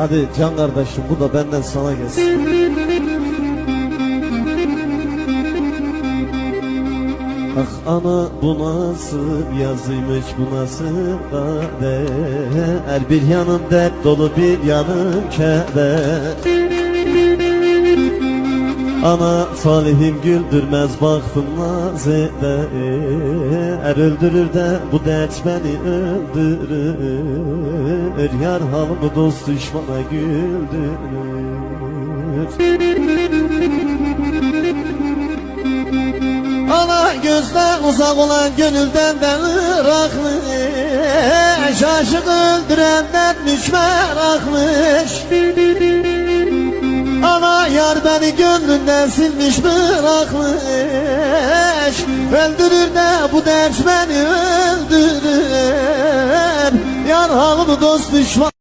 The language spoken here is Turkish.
Hadi can kardeşim, bu da benden sana gelsin. Ah ana, bu nasıl yazıymış, bu nasıl kader. Her bir yanım dert dolu, bir yanım keder. Ana talihim güldürmez, baktım naz eder. Er öldürür de bu dert beni öldürür. Yar halımı dost düşmana güldürür. Ana gözden uzak olan gönülden ben ıraklı. Aşık öldürendenmiş merakmış. Ana yar beni gönlünden silmiş bırakmış. Öldürür de bu dert beni öldürür. Yar halımı dost düşman